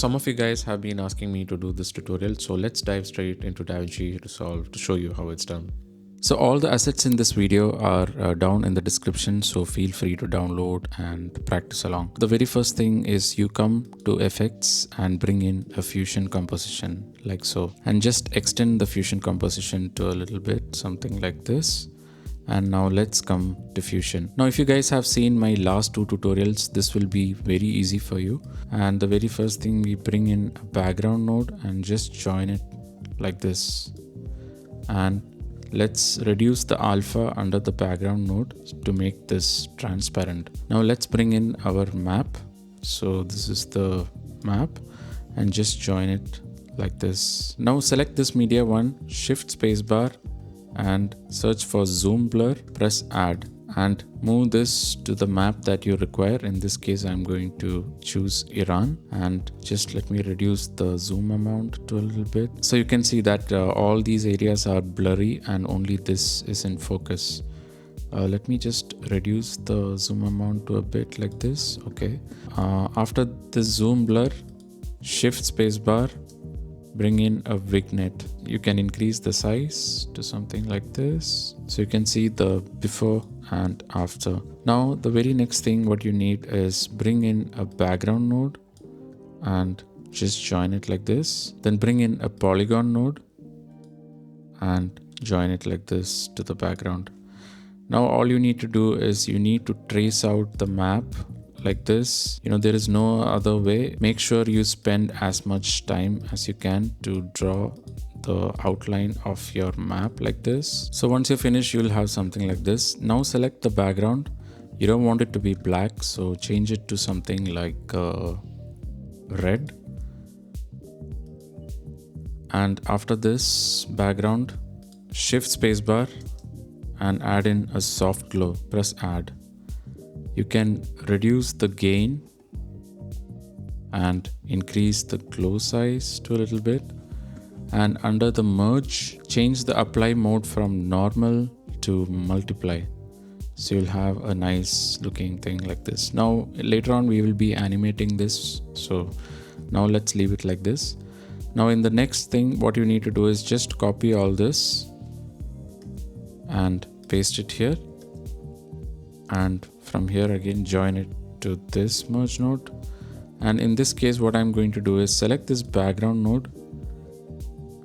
some of you guys have been asking me to do this tutorial, so let's dive straight into DaVinci Resolve to show you how it's done. So all the assets in this video are down in the description, so feel free to download and practice along. The very first thing is you come to effects and bring in a fusion composition like so, and just extend the fusion composition to a little bit, something like this. And now let's come to fusion. Now if you guys have seen my last two tutorials, this will be very easy for you. And the very first thing, we bring in a background node and just join it like this. And let's reduce the alpha under the background node to make this transparent. Now let's bring in our map. So this is the map, and just join it like this. Now select this media one, shift spacebar and search for zoom blur, press add, and move this to the map that you require. In this case I'm going to choose Iran, and just let me reduce the zoom amount to a little bit. So you can see that all these areas are blurry and only this is in focus. Let me just reduce the zoom amount to a bit like this. Okay. After the zoom blur, shift spacebar, bring in a vignette. You can increase the size to something like this, so you can see the before and after. Now the very next thing what you need is bring in a background node and just join it like this. Then bring in a polygon node and join it like this to the background. Now all you need to do is you need to trace out the map like this. There is no other way. Make sure you spend as much time as you can to draw the outline of your map like this. So once you finish, you'll have something like this. Now select the background. You don't want it to be black, so change it to something like red. And after this background, shift spacebar and add in a soft glow. Press add. You can reduce the gain and increase the glow size to a little bit. And under the merge, change the apply mode from normal to multiply. So you'll have a nice looking thing like this. Now later on we will be animating this. So now let's leave it like this. Now in the next thing, what you need to do is just copy all this and paste it here. And from here again join it to this merge node. And in this case what I'm going to do is select this background node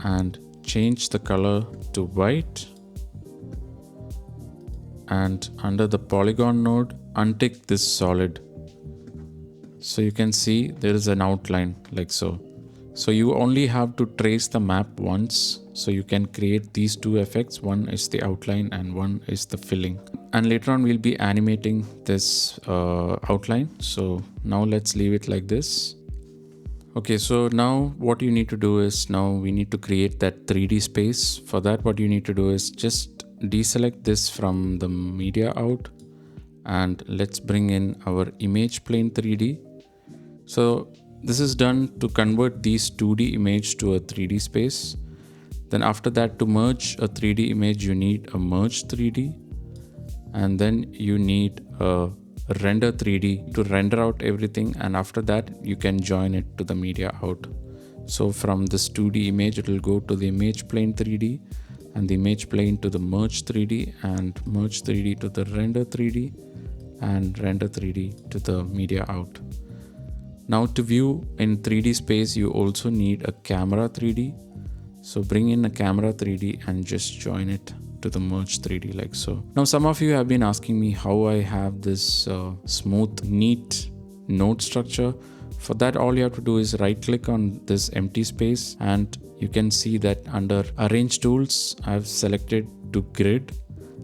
and change the color to white, and under the polygon node untick this solid, so you can see there is an outline like so. So you only have to trace the map once, so you can create these two effects. One is the outline and one is the filling. And later on we'll be animating this outline. So now let's leave it like this. Okay, so now what you need to do is, now we need to create that 3D space. For that, what you need to do is just deselect this from the media out, and let's bring in our image plane 3D. So this is done to convert these 2D image to a 3D space. Then after that, to merge a 3D image, you need a merge 3D. And then you need a render 3D to render out everything. And after that, you can join it to the media out. So from this 2D image, it will go to the image plane 3D, and the image plane to the merge 3D, and merge 3D to the render 3D, and render 3D to the media out. Now to view in 3D space, you also need a camera 3D. So bring in a camera 3D and just join it to the merge 3D like so. Now some of you have been asking me how I have this smooth, neat node structure. For that, all you have to do is right click on this empty space, and you can see that under arrange tools, I've selected to grid,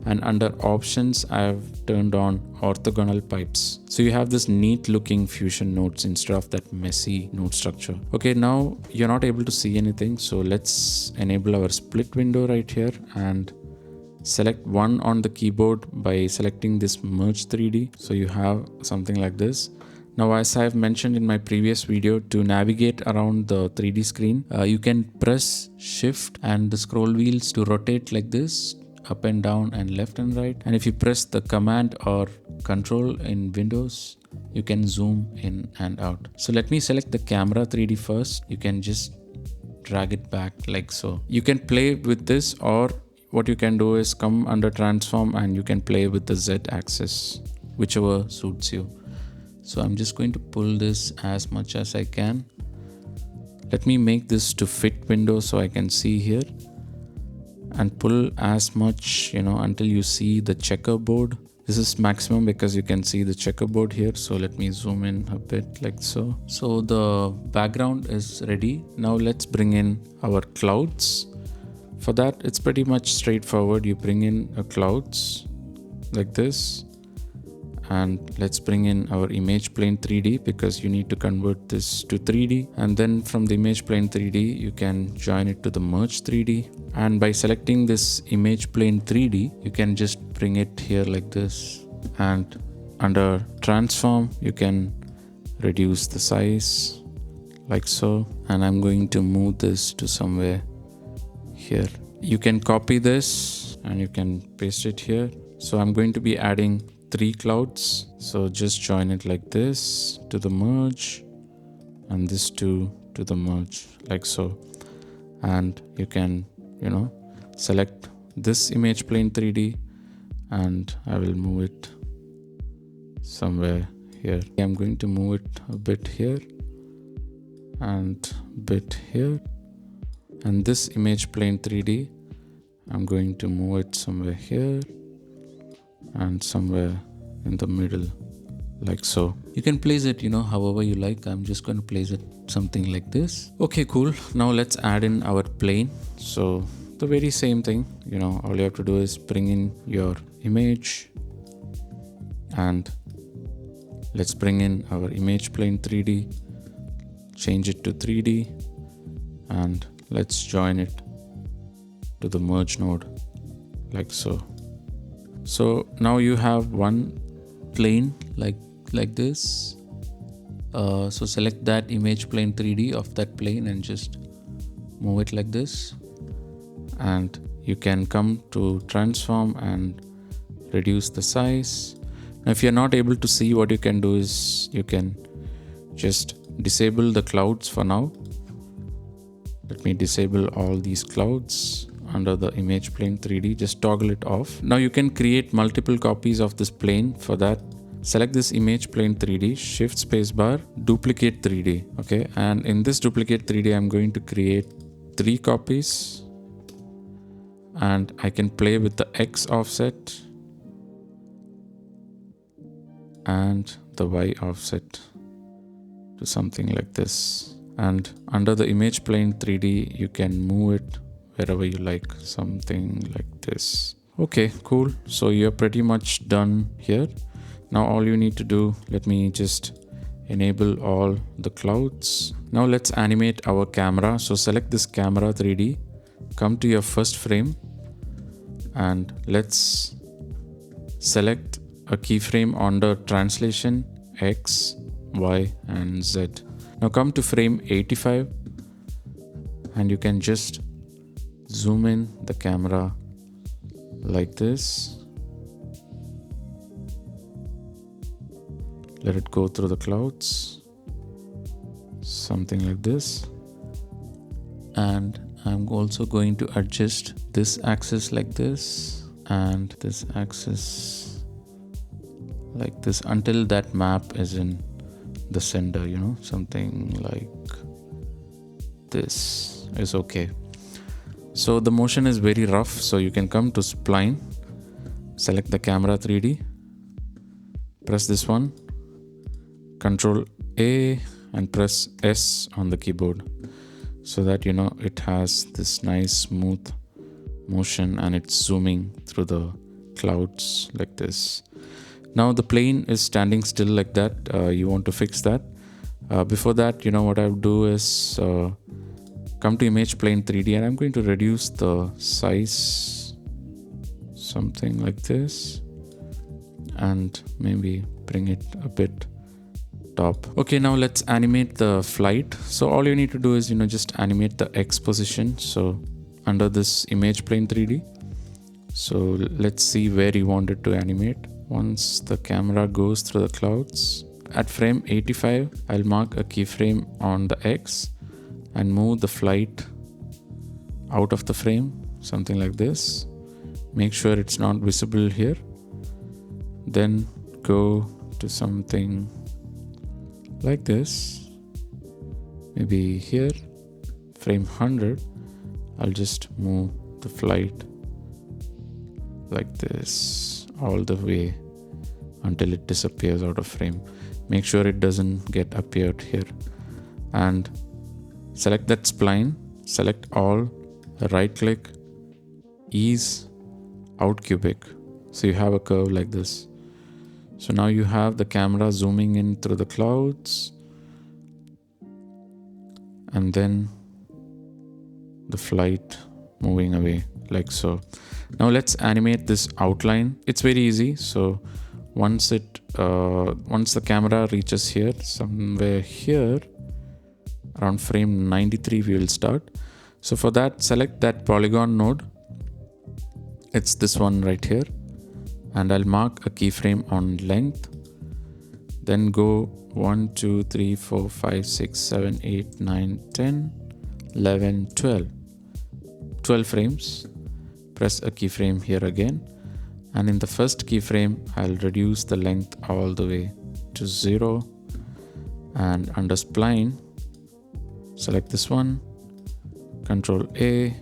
and under options I've turned on orthogonal pipes. So you have this neat looking fusion nodes instead of that messy node structure. Okay, now you're not able to see anything, so let's enable our split window right here and select one on the keyboard by selecting this merge 3D. So you have something like this. Now, as I've mentioned in my previous video, to navigate around the 3D screen, you can press shift and the scroll wheels to rotate like this, up and down and left and right. And if you press the command or control in Windows, you can zoom in and out. So let me select the camera 3D first. You can just drag it back like so. You can play with this, or what you can do is come under transform and you can play with the Z axis, whichever suits you. So I'm just going to pull this as much as I can. Let me make this to fit window so I can see here, and pull as much, until you see the checkerboard. This is maximum because you can see the checkerboard here. So let me zoom in a bit like so. So the background is ready. Now let's bring in our clouds. For that, it's pretty much straightforward. You bring in a clouds like this, and let's bring in our image plane 3D because you need to convert this to 3D. And then from the image plane 3D, you can join it to the merge 3D. And by selecting this image plane 3D, you can just bring it here like this. And under transform, you can reduce the size like so. And I'm going to move this to somewhere here. You can copy this and you can paste it here. So I'm going to be adding 3 clouds. So just join it like this to the merge, and this to the merge like so. And you can, select this image plane 3D, and I will move it somewhere here. I'm going to move it a bit here and a bit here. And this image plane 3D, I'm going to move it somewhere here and somewhere in the middle like so. You can place it, however you like. I'm just going to place it something like this. Okay, cool. Now let's add in our plane. So the very same thing, all you have to do is bring in your image, and let's bring in our image plane 3D, change it to 3D, and let's join it to the merge node like so. So now you have one plane like this. So select that image plane 3D of that plane and just move it like this. And you can come to transform and reduce the size. Now if you're not able to see, what you can do is you can just disable the clouds for now. Let me disable all these clouds under the image plane 3D. Just toggle it off. Now you can create multiple copies of this plane. For that, select this image plane 3D, shift spacebar, duplicate 3D. Okay, and in this duplicate 3D, I'm going to create 3 copies, and I can play with the X offset and the Y offset to something like this. And under the image plane 3D, you can move it wherever you like, something like this. Okay, cool. So you're pretty much done here. Now all you need to do, let me just enable all the clouds. Now let's animate our camera. So select this camera 3D, come to your first frame, and let's select a keyframe under translation X, Y, and Z. Now come to frame 85, and you can just zoom in the camera like this. Let it go through the clouds, something like this. And I'm also going to adjust this axis like this and this axis like this until that map is in the center, something like this is okay. So the motion is very rough, so you can come to spline, select the camera 3D, press this one, Control A, and press S on the keyboard, so that it has this nice smooth motion and it's zooming through the clouds like this. Now the plane is standing still like that. You want to fix that. Before that, what I would do is come to image plane 3D, and I'm going to reduce the size, something like this, and maybe bring it a bit top. Okay, now let's animate the flight. So all you need to do is just animate the X position. So under this image plane 3D, so let's see where you want it to animate. Once the camera goes through the clouds, at frame 85, I'll mark a keyframe on the X and move the flight out of the frame, something like this. Make sure it's not visible here. Then go to something like this, maybe here, frame 100. I'll just move the flight like this all the way until it disappears out of frame. Make sure it doesn't get appeared here, and select that spline, select all, right click, ease out cubic, so you have a curve like this. So now you have the camera zooming in through the clouds, and then the flight moving away like so. Now let's animate this outline. It's very easy. So once the camera reaches here, somewhere here around frame 93, we will start. So for that, select that polygon node. It's this one right here, and I'll mark a keyframe on length. Then go 1 2 3 4 5 6 7 8 9 10 11 12 frames. Press a keyframe here again, and in the first keyframe I'll reduce the length all the way to 0, and under spline select this one, Control A,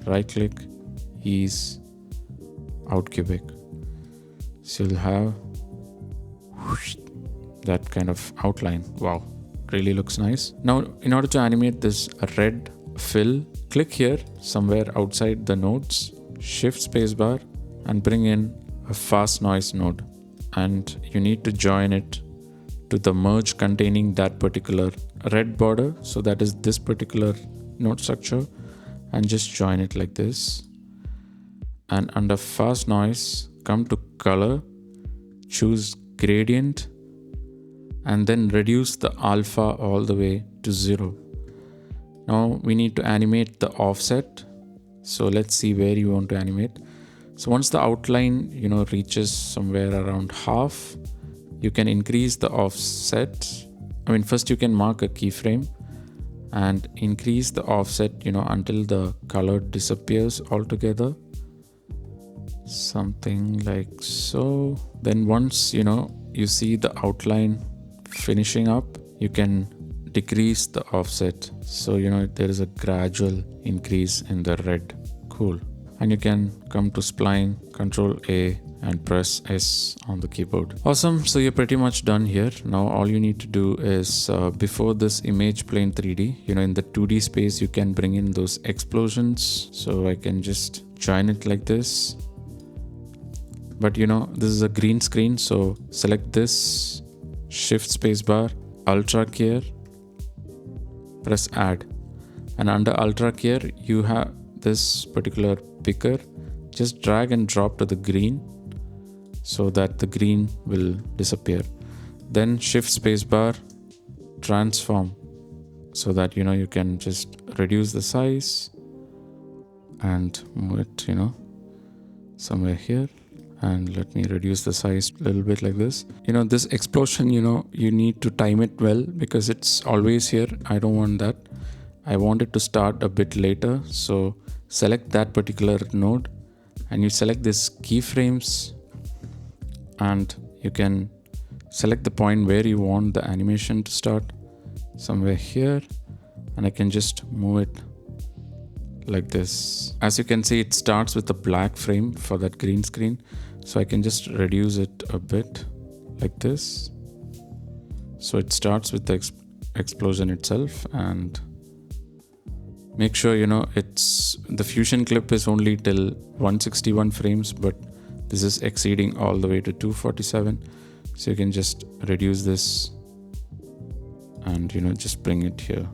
right click, ease out cubic. So you'll have that kind of outline. Wow, really looks nice. Now in order to animate this red fill, click here somewhere outside the nodes, shift spacebar and bring in a fast noise node, and you need to join it to the merge containing that particular red border. So that is this particular node structure, and just join it like this. And under fast noise, come to color, choose gradient, and then reduce the alpha all the way to 0. Now we need to animate the offset. So let's see where you want to animate. So once the outline reaches somewhere around half, you can increase the offset. First you can mark a keyframe and increase the offset until the color disappears altogether, something like so. Then once you see the outline finishing up, you can decrease the offset, so there is a gradual increase in the red. Cool. And you can come to spline, Control A and press S on the keyboard. Awesome. So you're pretty much done here. Now all you need to do is before this image plane 3D, in the 2D space, you can bring in those explosions. So I can just join it like this. But this is a green screen, so select this, shift spacebar, ultra keyer, press add, and under ultra keyer you have this particular picker. Just drag and drop to the green so that the green will disappear. Then shift spacebar, transform, so that you can just reduce the size and move it somewhere here. And let me reduce the size a little bit like this. This explosion, you need to time it well, because it's always here. I don't want that. I want it to start a bit later. So select that particular node and you select this keyframes, and you can select the point where you want the animation to start, somewhere here, and I can just move it like this. As you can see, it starts with a black frame for that green screen. So I can just reduce it a bit like this. So it starts with the explosion itself, and make sure it's the fusion clip is only till 161 frames, but this is exceeding all the way to 247. So you can just reduce this and just bring it here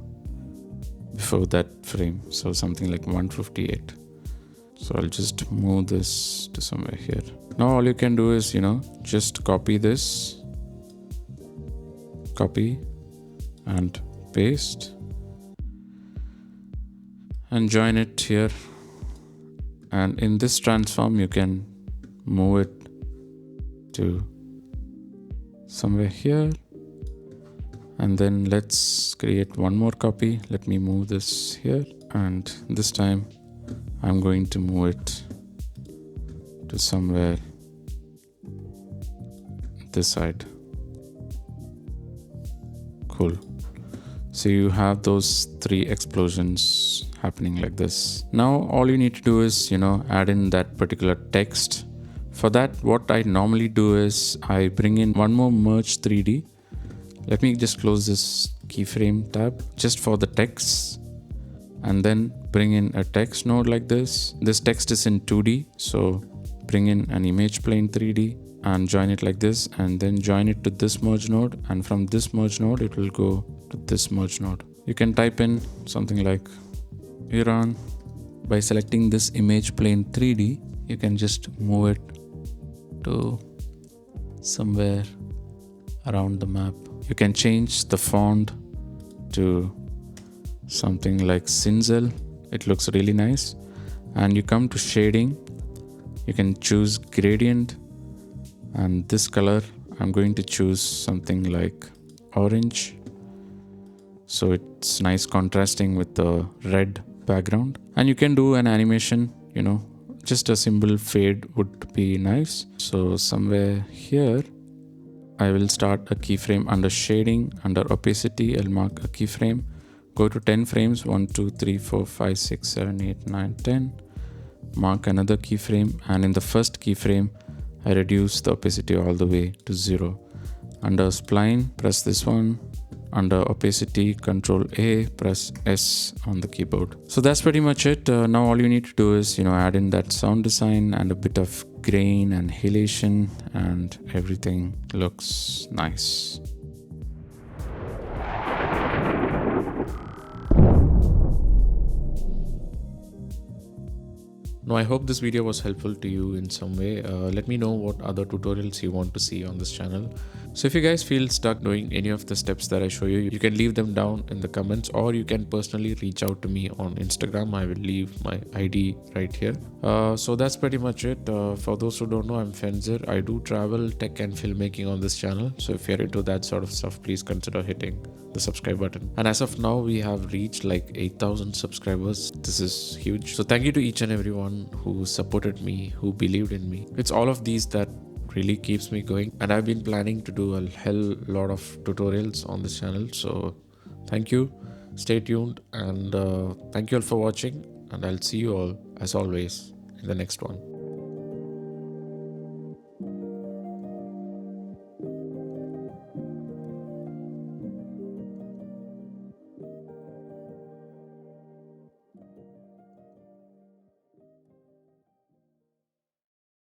before that frame. So something like 158. So I'll just move this to somewhere here. Now all you can do is just copy this, copy and paste, and join it here. And in this transform you can move it to somewhere here. And then let's create one more copy. Let me move this here, and this time I'm going to move it to somewhere this side. Cool. So you have those 3 explosions happening like this. Now all you need to do is, add in that particular text. For that, what I normally do is I bring in one more merge 3D. Let me just close this keyframe tab just for the text, and then bring in a text node like this. This text is in 2D, so bring in an image plane 3D and join it like this, and then join it to this merge node, and from this merge node it will go to this merge node. You can type in something like Iran. By selecting this image plane 3D, you can just move it to somewhere around the map. You can change the font to something like Cinzel. It looks really nice. And you come to shading, you can choose gradient, and this color I'm going to choose something like orange, so it's nice contrasting with the red background. And you can do an animation, just a simple fade would be nice. So somewhere here I will start a keyframe under shading. Under opacity, I'll mark a keyframe, go to 10 frames, 1 2 3 4 5 6 7 8 9 10, mark another keyframe, and in the first keyframe I reduce the opacity all the way to 0. Under spline, press this one. Under opacity, Control A, press S on the keyboard. So that's pretty much it. Now all you need to do is, add in that sound design and a bit of grain and halation, and everything looks nice. Now I hope this video was helpful to you in some way. Let me know what other tutorials you want to see on this channel. So if you guys feel stuck doing any of the steps that I show you, you can leave them down in the comments, or you can personally reach out to me on Instagram. I will leave my ID right here. So that's pretty much it. For those who don't know, I'm Fenzer. I do travel, tech and filmmaking on this channel. So if you're into that sort of stuff, please consider hitting the subscribe button. And as of now, we have reached like 8,000 subscribers. This is huge. So thank you to each and everyone who supported me, who believed in me. It's all of these that really keeps me going, and I've been planning to do a hell lot of tutorials on this channel. So thank you, stay tuned, and thank you all for watching, and I'll see you all as always in the next one.